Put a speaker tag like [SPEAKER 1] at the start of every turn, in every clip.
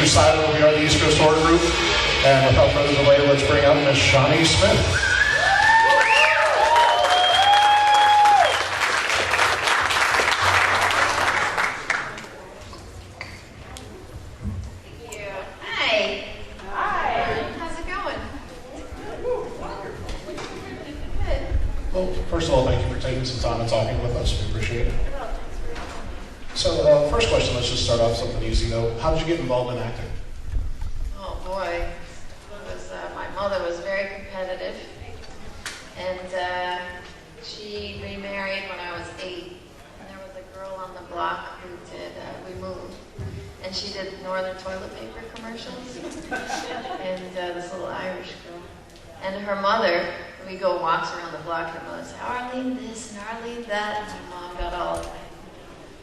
[SPEAKER 1] Eastern Side where we are the East Coast Horror Group. And without further delay, let's bring out Miss Shawnee Smith. Well, first of all, thank you for taking some time and talking with us. We appreciate it. So, first question, let's just start off something easy though. How did you get involved in acting?
[SPEAKER 2] Oh boy, it was, my mother was very competitive, and she remarried when I was 8. And there was a girl on the block who did, we moved, and she did Northern toilet paper commercials, and this little Irish girl. And her mother, we go walks around the block, her mother said, Arlene this and Arlene that, and my mom got all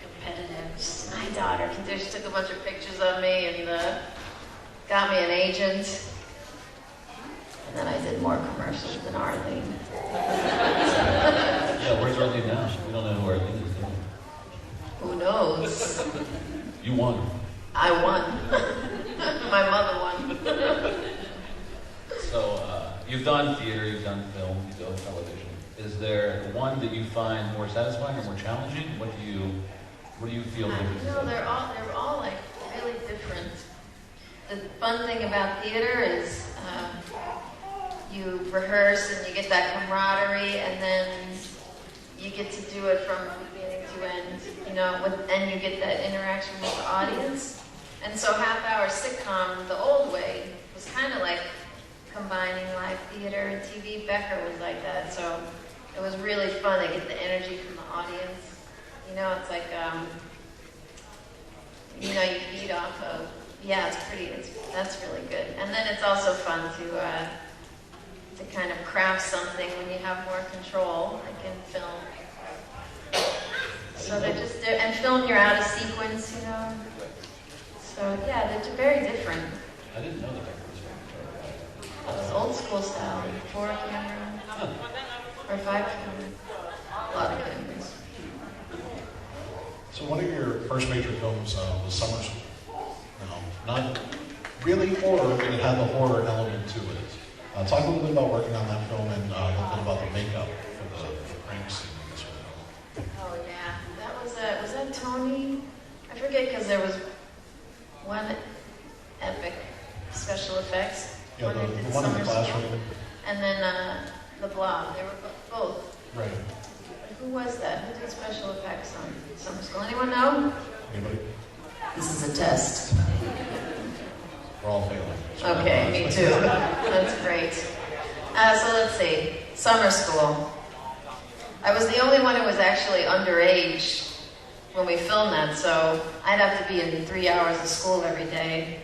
[SPEAKER 2] competitive. She's my daughter. She took a bunch of pictures of me and got me an agent. And then I did more commercials than Arlene.
[SPEAKER 3] Yeah, where's Arlene now? We don't know who Arlene is.
[SPEAKER 2] Who knows?
[SPEAKER 3] You won.
[SPEAKER 2] I won. My mother won.
[SPEAKER 3] So, you've done theater, you've done film, you've done television. Is there one that you find more satisfying or more challenging? What do you feel different?
[SPEAKER 2] No, they're all like really different. The fun thing about theater is you rehearse and you get that camaraderie, and then you get to do it from beginning to end, you know, and you get that interaction with the audience. And so half-hour sitcom, the old way, was kind of like combining live theater and TV. Becker was like that, so it was really fun to get the energy from the audience. You know, it's like, you know, you feed off of, yeah, that's really good. And then it's also fun to kind of craft something when you have more control, like in film. So and film, you're out of sequence, you know. So yeah, they're very different.
[SPEAKER 3] I didn't know that.
[SPEAKER 2] It was old school style, 4 camera, or 5 camera, a lot of cameras.
[SPEAKER 1] So one of your first major films was Summer School. Not really horror, but it had the horror element to it. Talk a little bit about working on that film and a little bit about the makeup for the prank scene in this film.
[SPEAKER 2] Oh yeah, was that Tony? I forget, because there was one epic special effects.
[SPEAKER 1] Yeah, the one in the classroom.
[SPEAKER 2] And then the Blob. They were both.
[SPEAKER 1] Right.
[SPEAKER 2] Who was that? Who did special effects on Summer School? Anyone know?
[SPEAKER 1] Anybody?
[SPEAKER 2] This is a test.
[SPEAKER 1] We're all failing.
[SPEAKER 2] Okay, me too. That's great. So let's see. Summer School. I was the only one who was actually underage when we filmed that, so I'd have to be in 3 hours of school every day.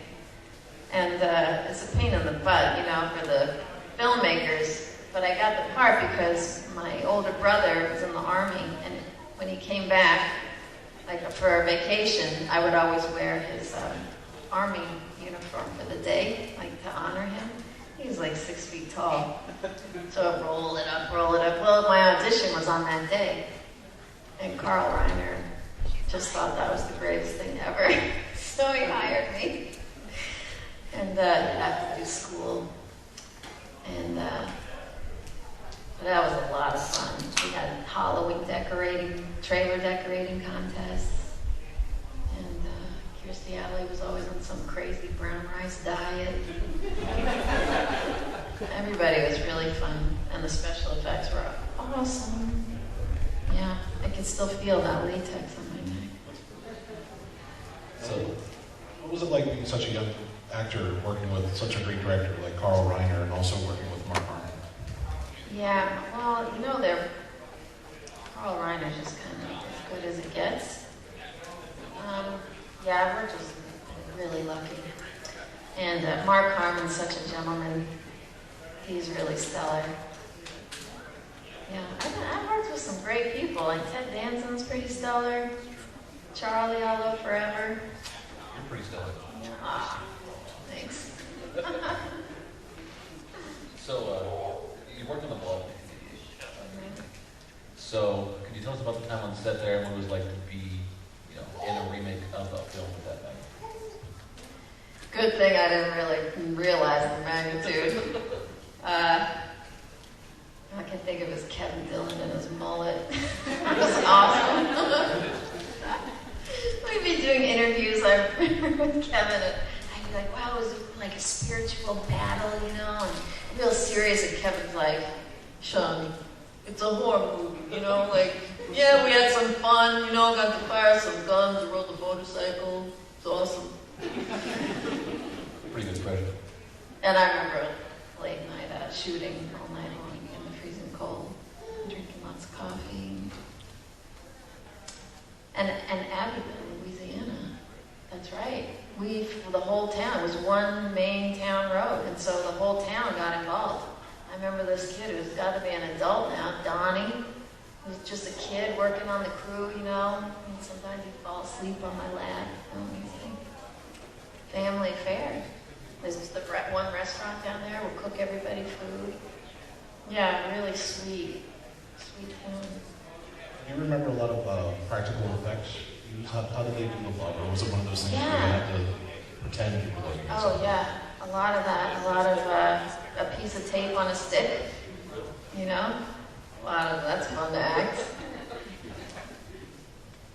[SPEAKER 2] And it's a pain in the butt, you know, for the filmmakers. But I got the part because my older brother was in the Army, and when he came back, like for a vacation, I would always wear his Army uniform for the day, like to honor him. He was like 6 feet tall. So roll it up, roll it up. Well, my audition was on that day, and Carl Reiner just thought that was the greatest thing ever. So he hired me. And you have to do school. And that was a lot of fun. We had Halloween trailer decorating contests. And Kirstie Alley was always on some crazy brown rice diet. Everybody was really fun. And the special effects were awesome. Yeah, I can still feel that latex on my neck.
[SPEAKER 1] So, what was it like being such a young actor working with such a great director like Carl Reiner and also working with Mark Harmon?
[SPEAKER 2] Yeah, well, you know, Carl Reiner's just kind of as good as it gets. Yeah, we're just really lucky. And Mark Harmon's such a gentleman. He's really stellar. Yeah, I've worked with some great people. Like Ted Danson's pretty stellar. Charlie, I'll love forever.
[SPEAKER 3] You're pretty stellar.
[SPEAKER 2] Yeah. Ah, thanks.
[SPEAKER 3] So, you worked on the Blob. So, could you tell us about the time on set there and what it was like to be, in a remake of a film of that night?
[SPEAKER 2] Good thing I didn't really realize the magnitude. I can think of his Kevin Dillon and his mullet. It was awesome. We'd be doing interviews with Kevin, and I'd be like, wow, it was like a spiritual battle, you know, and real serious, and Kevin's like, Shawnee, it's a horror movie, you know, like, yeah, we had some fun, you know, got to fire some guns, rode the motorcycle, it's awesome.
[SPEAKER 3] Pretty good pressure.
[SPEAKER 2] And I remember late night shooting all night long in the freezing cold, drinking lots of coffee. And Abbeville, Louisiana, that's right. The whole town, it was one main town road, and so the whole town got involved. I remember this kid who's got to be an adult now, Donnie, who's just a kid working on the crew, you know, and sometimes he'd fall asleep on my lap, you know, anything. Family affair. There's the one restaurant down there, we'll cook everybody food. Yeah, really sweet town.
[SPEAKER 1] Do you remember a lot of practical effects used? How did they do the blood? Or was it one of those things where you had to pretend you were looking at
[SPEAKER 2] Oh,
[SPEAKER 1] something?
[SPEAKER 2] yeah. A lot of that. A lot of a piece of tape on a stick, you know? A lot of that's fun to act.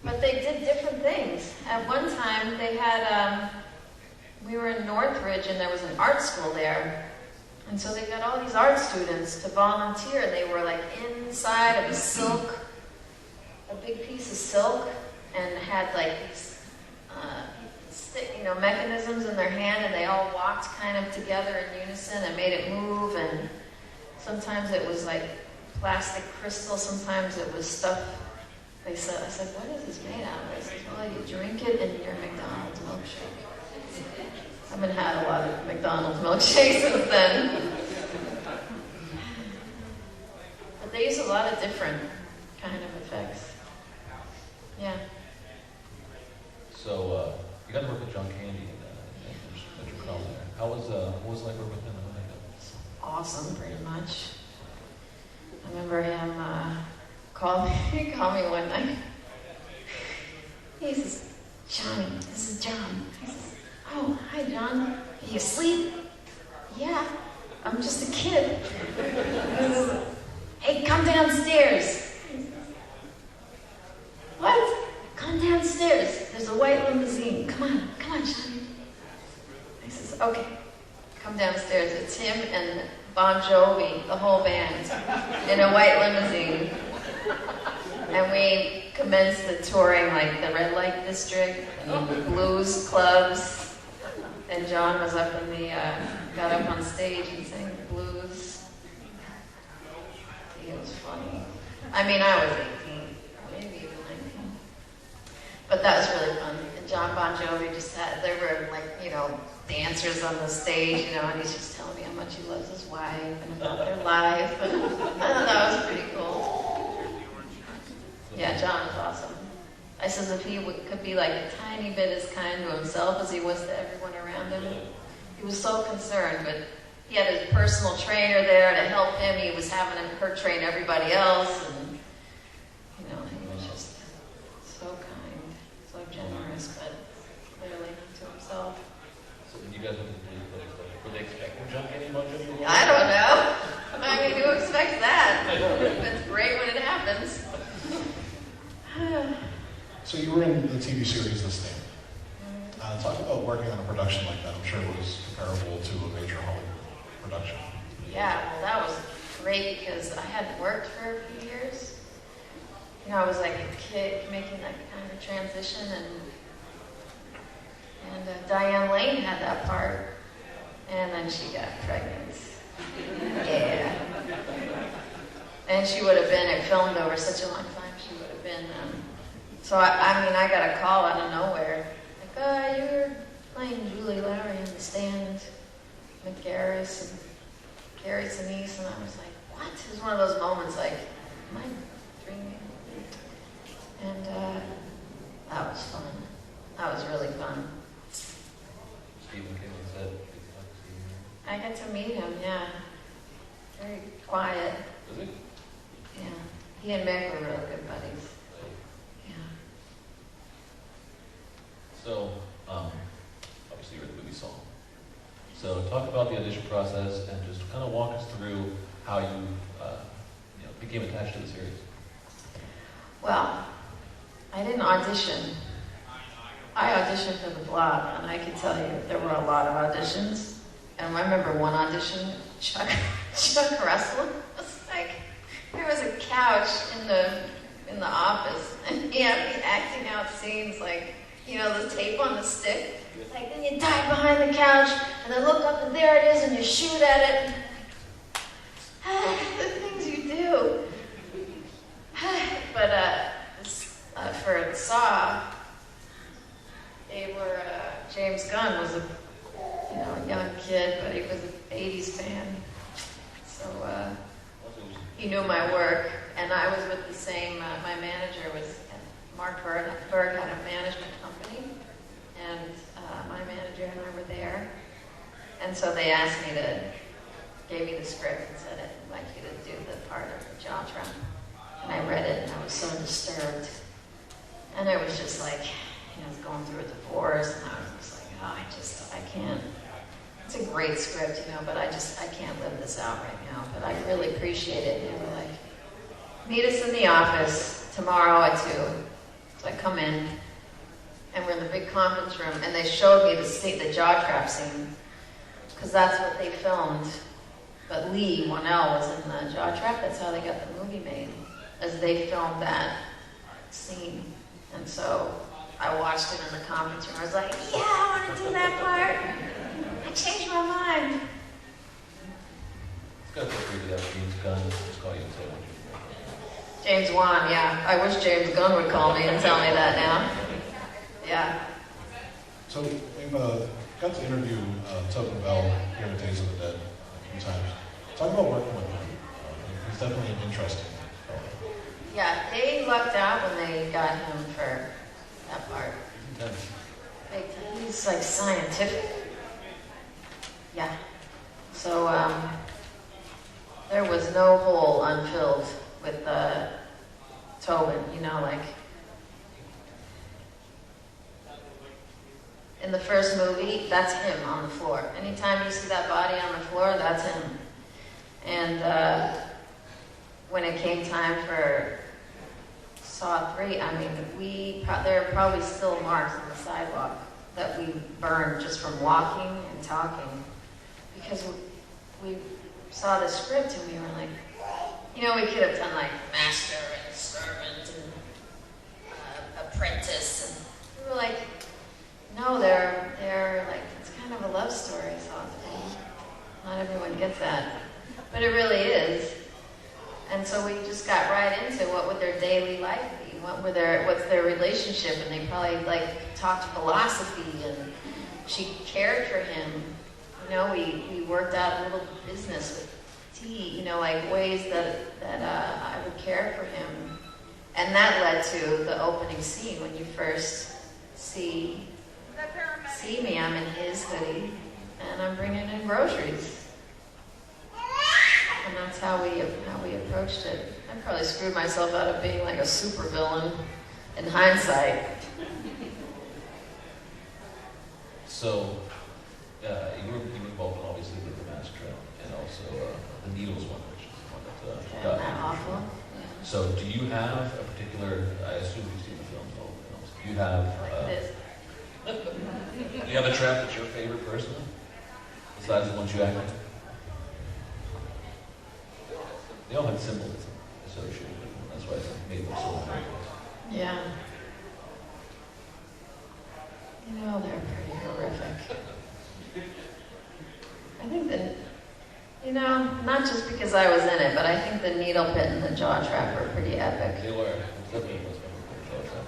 [SPEAKER 2] But they did different things. At one time, they had, we were in Northridge, and there was an art school there. And so they got all these art students to volunteer. They were like inside of a big piece of silk, and had like these mechanisms in their hand, and they all walked kind of together in unison and made it move. And sometimes it was like plastic crystal, sometimes it was stuff. I said, what is this made out of? They said, well, you drink it in your McDonald's milkshake. I haven't had a lot of McDonald's milkshakes since then. But they use a lot of different kind of effects. Yeah.
[SPEAKER 3] So, you got to work with John Candy in your film there. What was it like working with him?
[SPEAKER 2] Awesome, pretty much. I remember him call me one night. He says, Shawnee, this is John. I says, oh, hi, John. Are you asleep? Yeah, I'm just a kid. Hey, come downstairs. What? Come downstairs. There's a white limousine. Come on, Shawnee. I says, okay. Come downstairs. It's him and Bon Jovi, the whole band, in a white limousine. And we commenced the touring, like the red light district, and the blues clubs. And John was up in the, got up on stage and sang the blues. It was funny. I mean, I was 18, maybe even 19. But that was really fun. And John Bon Jovi there were like, dancers on the stage, and he's just telling me how much he loves his wife and about their life. And I thought that was pretty cool. Yeah, John was awesome. I said if he could be like a tiny bit as kind to himself as he was to everyone around him. He was so concerned, but he had his personal trainer there to help him. He was having her train everybody else, and he was just so kind, so generous, but clearly to himself.
[SPEAKER 3] So did you guys were they expecting John Candy much of you?
[SPEAKER 2] I don't know. I mean, who expects that? It's great when it happens.
[SPEAKER 1] So you were in the TV series This Thing. Talk about working on a production like that. I'm sure it was comparable to a major Hollywood production.
[SPEAKER 2] Yeah, well, that was great because I hadn't worked for a few years. I was like a kid making that kind of transition, and Diane Lane had that part, and then she got pregnant. Yeah. And she would have been, it filmed over such a long time, she would have been, so I got a call out of nowhere. Like, you were playing Julie Lowry in the stand with Gary Sinise, and I was like, what? It was one of those moments like, am I dreaming? And that was fun. That was really fun.
[SPEAKER 3] Stephen King said,
[SPEAKER 2] I got to meet him, yeah. Very quiet.
[SPEAKER 3] was it?
[SPEAKER 2] Yeah. He and Becker were really good buddies. Yeah.
[SPEAKER 3] So, obviously you read the movie Song. So talk about the audition process and just kind of walk us through how you, became attached to the series.
[SPEAKER 2] Well, I didn't audition. I auditioned for the blog, and I can tell you there were a lot of auditions. And I remember one audition, Chuck Russell was like, there was a couch in the office, and he had me acting out scenes like, the tape on the stick. Like, then you dive behind the couch, and then look up, and there it is, and you shoot at it. The things you do. But for Saw, they were, James Gunn was a young kid, but he was an 80s fan. So he knew my work, and I was with the same, my manager was, Mark Bird had a management company, and my manager and I were there. And so they asked me gave me the script and said, I'd like you to do the part of the jaw trap. And I read it, and I was so disturbed. And I was just like, I was going through a divorce, and I was just like, I can't. It's a great script, but I can't live this out right now. But I really appreciate it. And they were like, meet us in the office tomorrow at 2. So I come in, and we're in the big conference room, and they showed me the jaw trap scene, because that's what they filmed. But Lee Whannell was in the jaw trap. That's how they got the movie made, as they filmed that scene. And so I watched it in the conference room. I was like, yeah, I want to do that part. I changed my mind.
[SPEAKER 3] It's got to feel free to that James Gunn. Let's call you and say what you
[SPEAKER 2] James Wan, yeah. I wish James Gunn would call me and tell me that now. Yeah.
[SPEAKER 1] So we've got to interview Tobin Bell here at Days of the Dead a few times. Talk about working with him. He's definitely an interesting fellow.
[SPEAKER 2] Yeah, they lucked out when they got him for that part. He's like scientific. Yeah. So there was no hole unfilled with Tobin, in the first movie, that's him on the floor. Anytime you see that body on the floor, that's him. And when it came time for Saw 3, there are probably still marks on the sidewalk that we burned just from walking and talking, because we saw the script and we were like, we could have done like master and servant and apprentice, and we were like, no, they're like, it's kind of a love story, Saw 3. Not everyone gets that, but it really is. And so we just got right into what would their daily life be, what's their relationship, and they probably talked philosophy, and she cared for him. We worked out a little business with tea, ways that I would care for him, and that led to the opening scene when you first see me. I'm in his hoodie, and I'm bringing in groceries. And that's how we approached it. I probably screwed myself out of being like a supervillain in hindsight.
[SPEAKER 3] So, you were involved obviously with the Mask Trail and also the Needles one, which is the one that got
[SPEAKER 2] that awful. Yeah.
[SPEAKER 3] So, do you have a particular? I assume you've seen the films, all the films. Do you have? Do you have a trap that's your favorite personally, besides the ones you act in? They all have symbolism associated with them. That's why I made them so important.
[SPEAKER 2] Yeah. They're pretty horrific. I think not just because I was in it, but I think the needle pit and the jaw trap were pretty epic.
[SPEAKER 3] They were. Definitely was jaw trap.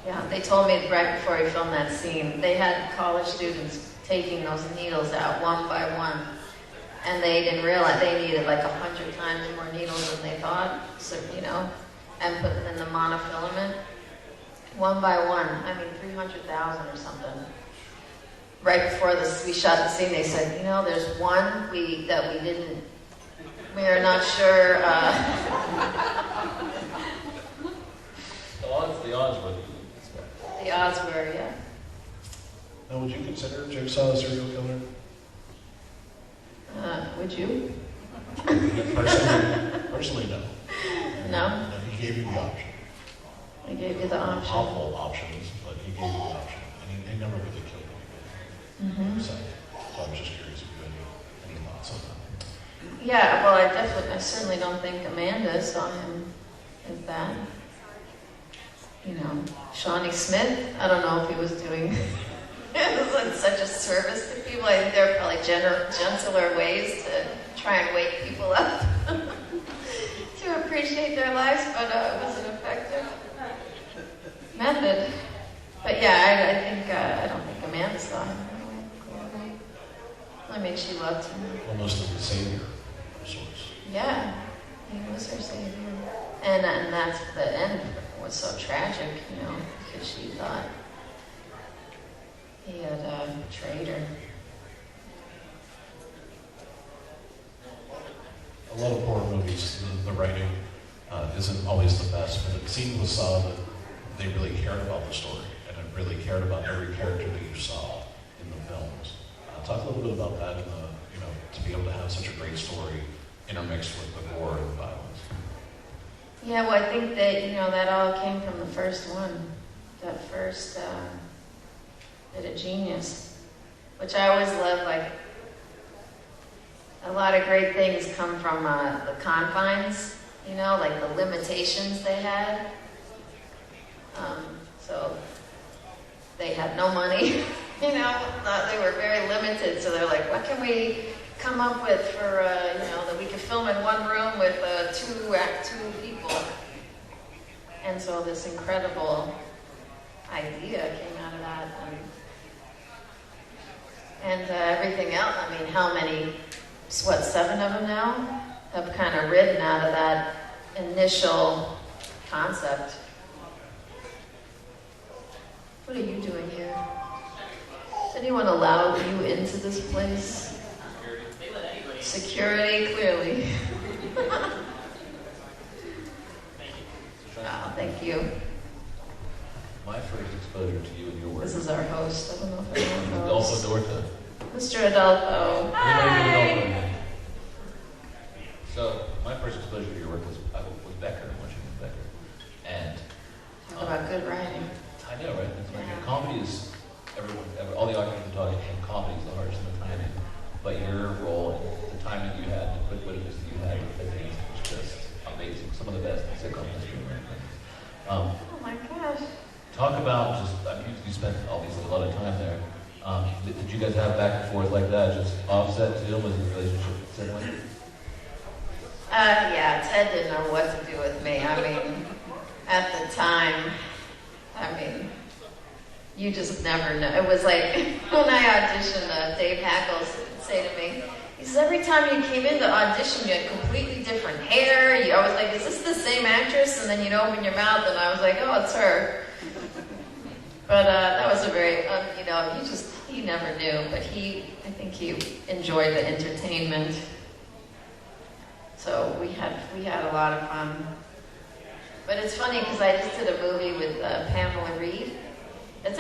[SPEAKER 2] Yeah, they told me right before we filmed that scene, they had college students taking those needles out one by one. And they didn't realize they needed like 100 times more needles than they thought, and put them in the monofilament. One by one, 300,000 or something. Right before we shot the scene, they said, there's one that we are not sure.
[SPEAKER 3] The odds were.
[SPEAKER 2] The odds were, yeah.
[SPEAKER 1] Now, would you consider Jigsaw a serial killer?
[SPEAKER 2] Would you?
[SPEAKER 1] Personally, no.
[SPEAKER 2] No?
[SPEAKER 1] No, he gave you the option.
[SPEAKER 2] I gave you the option.
[SPEAKER 1] Awful options, but he gave you the option. And he never really killed anybody. So I was just curious if you had any thoughts on that.
[SPEAKER 2] Yeah, well, I certainly don't think Amanda saw him as that. You know, Shawnee Smith, I don't know if he was doing it was like such a service to people. I think there are probably gentler ways to try and wake people up to appreciate their lives, but it was an effective method. But yeah, I don't think Amanda saw him. I mean, she loved him.
[SPEAKER 1] Almost as a savior of sorts.
[SPEAKER 2] Yeah, he was her savior. And that's the end was so tragic, you know, because she thought he had betrayed her.
[SPEAKER 1] A lot of horror movies, the writing isn't always the best, but it seemed with Saw that they really cared about the story, and it really cared about every character that you saw in the films. Talk a little bit about that, to be able to have such a great story intermixed with the gore and violence.
[SPEAKER 2] Yeah, well, I think that, that all came from the first one, that first bit of genius, which I always love. Like, a lot of great things come from the confines, like the limitations they had. So they had no money, they were very limited, so they're like, what can we come up with for, that we could film in one room with two people. And so this incredible idea came out of that. And everything else, I mean, how many, 7 of them now, have kind of ridden out of that initial concept. What are you doing here? Does anyone allow you into this place? Security, clearly. Oh, thank you.
[SPEAKER 3] My first exposure to you and your work.
[SPEAKER 2] This is our host. I don't know if anyone knows.
[SPEAKER 3] Adolfo Dorta.
[SPEAKER 2] Mr. Adolfo. Hi.
[SPEAKER 3] So, my first exposure to your work was Becker, watching Becker. And
[SPEAKER 2] Talk about good writing.
[SPEAKER 3] I know, right? It's like comedy is all the actors are talking, and comedy is the hardest in the timing. But your role, the timing you had, the quick wittiness that you had, I think was just amazing. Some of the best in sitcom history.
[SPEAKER 2] Oh my gosh.
[SPEAKER 3] Talk about you spent a lot of time there. Did you guys have back and forth like that? Just offset too? Was the relationship similar?
[SPEAKER 2] Yeah, Ted didn't know what to do with me. I mean, at the time, you just never know. It was like when I auditioned, Dave Hackles would say to me, he says, every time you came in to audition, you had completely different hair. I was like, is this the same actress? And then you'd open your mouth, and I was like, oh, it's her. But that was a very, he never knew. But I think he enjoyed the entertainment. So we had a lot of fun. But it's funny because I just did a movie with Pamela Reed. It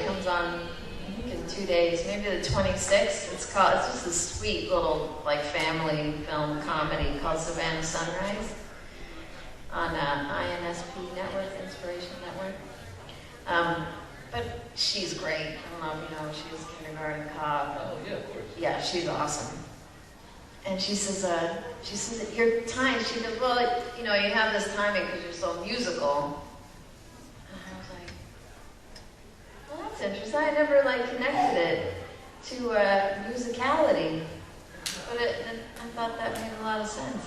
[SPEAKER 2] comes on, I think in 2 days, maybe the 26th. It's just a sweet little family film comedy called Savannah Sunrise on INSP Network, Inspiration Network. But she's great. I don't know if you know, she was Kindergarten Cop.
[SPEAKER 3] Oh yeah, of course. Yeah,
[SPEAKER 2] she's awesome. And she says, at your time, she goes, well, you have this timing because you're so musical. And I was like, well, that's interesting. I never connected it to musicality. But I thought that made a lot of sense.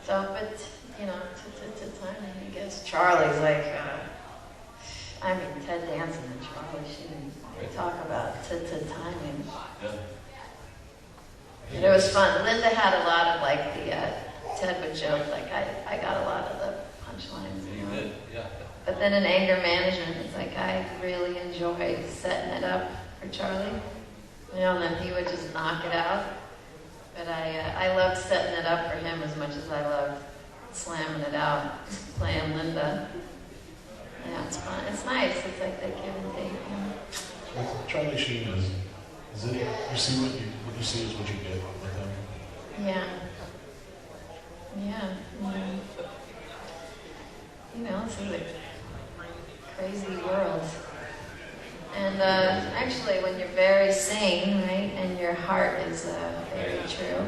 [SPEAKER 2] So, but, to timing, I guess. Charlie's Ted Danson and Charlie, she didn't talk about to timing.
[SPEAKER 3] Yeah.
[SPEAKER 2] And it was fun. Linda had a lot of Ted would joke, I got a lot of the punchlines.
[SPEAKER 3] You did, yeah.
[SPEAKER 2] But then in anger management, it's I really enjoyed setting it up for Charlie. And then he would just knock it out. But I loved setting it up for him as much as I loved slamming it out, playing Linda. Yeah, it's fun. It's nice. It's like that give and take.
[SPEAKER 1] With Charlie Sheen is it you see what you see is what you get with him?
[SPEAKER 2] Yeah. Yeah. You know, it's a crazy world. And actually, when you're very sane, right, and your heart is very true,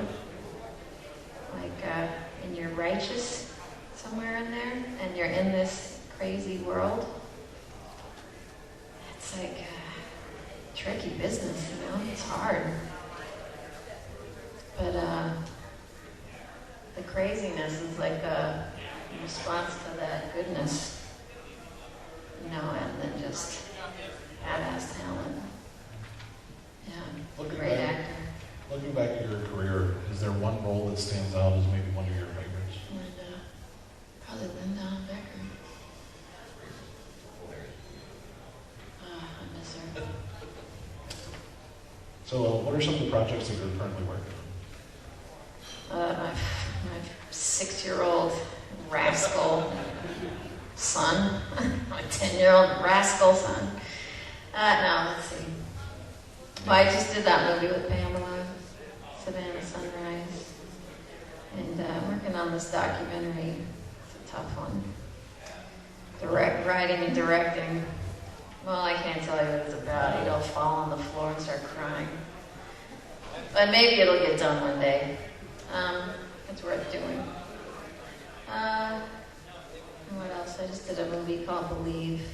[SPEAKER 2] like, and you're righteous somewhere in there, and you're in this crazy world, it's like tricky business, you know? It's hard. But the craziness is like a response to that goodness, you know, and then just badass talent. Yeah, great actor.
[SPEAKER 1] Looking back at your career, is there one role that stands out as maybe one of your favorites?
[SPEAKER 2] Probably Linda Becker. I miss her.
[SPEAKER 1] So what are some of the projects that you're currently working on?
[SPEAKER 2] My 6-year-old rascal son, my 10-year-old rascal son. No, let's see. Well, I just did that movie with Pamela, Savannah Sunrise, and working on this documentary. It's a tough one. Writing and directing. Well, I can't tell you what it's about. You'll fall on the floor and start crying. But maybe it'll get done one day. It's worth doing. And what else? I just did a movie called Believe.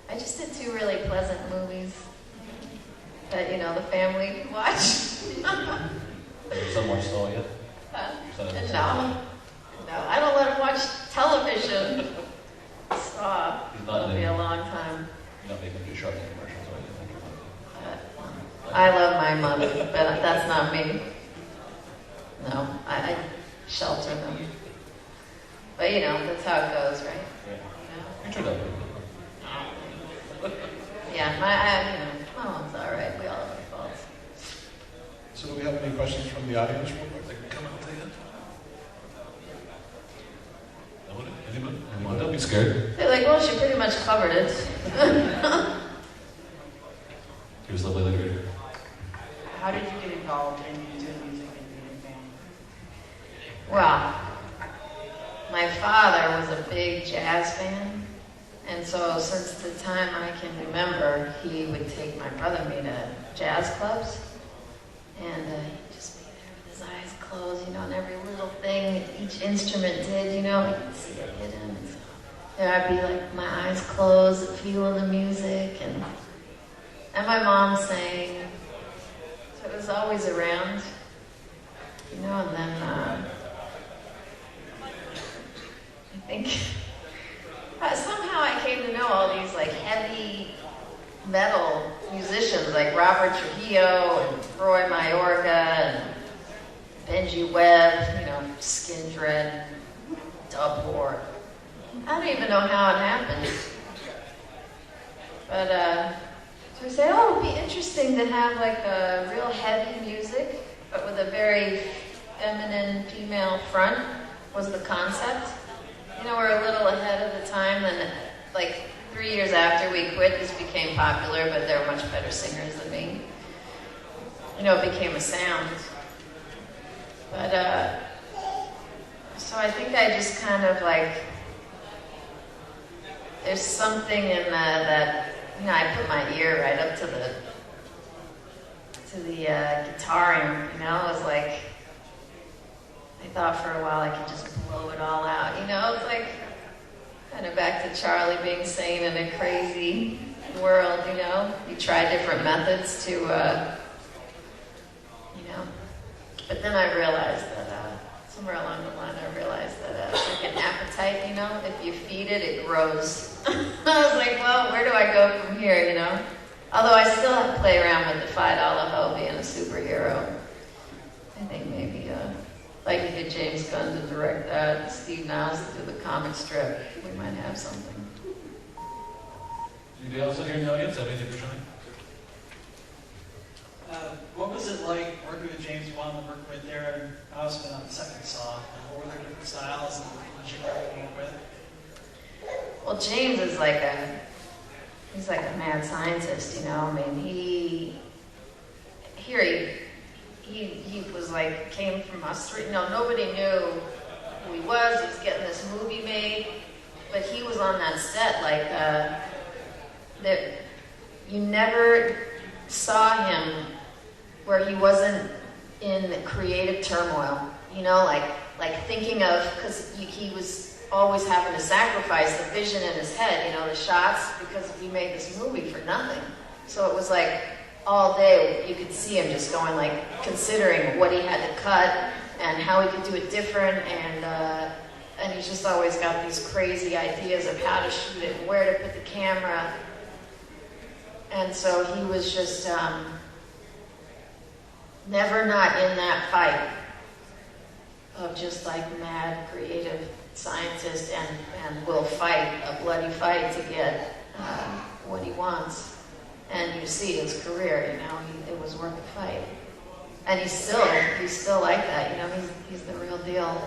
[SPEAKER 2] I just did 2 really pleasant movies that, you know, the family can watch.
[SPEAKER 3] Your son watched all yet?
[SPEAKER 2] No, I don't let him watch television. Stop. It'll be a long time.
[SPEAKER 3] You're not making new Shark commercials, are you?
[SPEAKER 2] I love my mother, but that's not me. No, I shelter them. But you know, that's how it goes, right?
[SPEAKER 3] Yeah. You turned out pretty good.
[SPEAKER 2] Yeah, my mom's all right. We all have our faults.
[SPEAKER 1] So do we have any questions from the audience real quick? They can come out to you. Anybody? Anyone? Don't be scared.
[SPEAKER 2] They're like, well, she pretty much covered it.
[SPEAKER 3] Here's the lovely lady.
[SPEAKER 4] How did you get involved in doing music and being a band?
[SPEAKER 2] Well, my father was a big jazz fan, and so since the time I can remember, he would take my brother and me to jazz clubs, and he'd just be there with his eyes closed, you know, and every little thing each instrument did, you know, you could see it hidden. And so there I'd be like my eyes closed, feeling the music, and my mom sang, so it was always around, you know, and then I think somehow I came to know all these like heavy metal musicians like Robert Trujillo and Roy Mayorga and Benji Webb, you know, Skindred, Dub War. I don't even know how it happened. But so I say, oh, it would be interesting to have like a real heavy music, but with a very feminine female front was the concept. You know, we're a little ahead of the time, and like 3 years after we quit, this became popular, but there were much better singers than me. You know, it became a sound. But, so I think I just kind of like, there's something in that, you know, I put my ear right up to the guitar amp, you know, it was like, I thought for a while I could just blow it all out, you know, it's like, kind of back to Charlie being sane in a crazy world, you know, you try different methods to, you know, but then I realized that, somewhere along the line I realized that it's like an appetite, you know, if you feed it, it grows. I was like, well, where do I go from here, you know? Although I still have to play around with the $5 hoe being a superhero. I think maybe, like you get James Gunn to direct that, Steve Niles to do the comic strip, we might have something.
[SPEAKER 1] Anybody else out here in the audience have anything for Shawnee?
[SPEAKER 4] What was it like working with James Wan and working with Darren Houseman on the second song? What were their different styles and what did you work with?
[SPEAKER 2] Well, James is he's like a mad scientist, you know. I mean, he was like, came from Australia. No, nobody knew who he was. He was getting this movie made, but he was on that set that you never saw him where he wasn't in creative turmoil. You know, like thinking of, because he was always having to sacrifice the vision in his head, you know, the shots, because we made this movie for nothing. So it was like all day you could see him just going, like, considering what he had to cut and how he could do it different, and he's just always got these crazy ideas of how to shoot it and where to put the camera. And so he was just never not in that fight of just like mad creative scientist and will fight a bloody fight to get what he wants. And you see his career, you know, it was worth the fight. And he's still like that, you know, he's the real deal.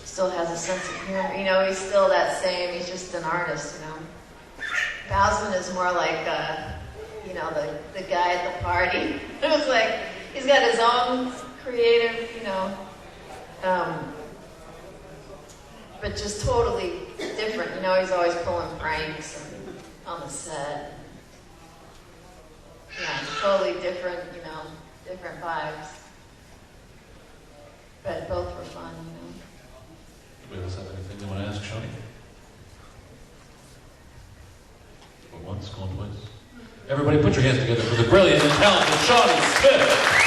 [SPEAKER 2] Still has a sense of humor, you know, he's still that same, he's just an artist, you know. Bowsman is more like, you know, the guy at the party. It was like, he's got his own creative, you know, but just totally different. You know, he's always pulling pranks and on the set. Yeah, totally different, you know, different vibes. But both were fun, you know.
[SPEAKER 1] Anybody else have anything they want to ask Shawnee? Going once, going twice.
[SPEAKER 3] Everybody put your hands together for the brilliant and talented Shawnee Smith.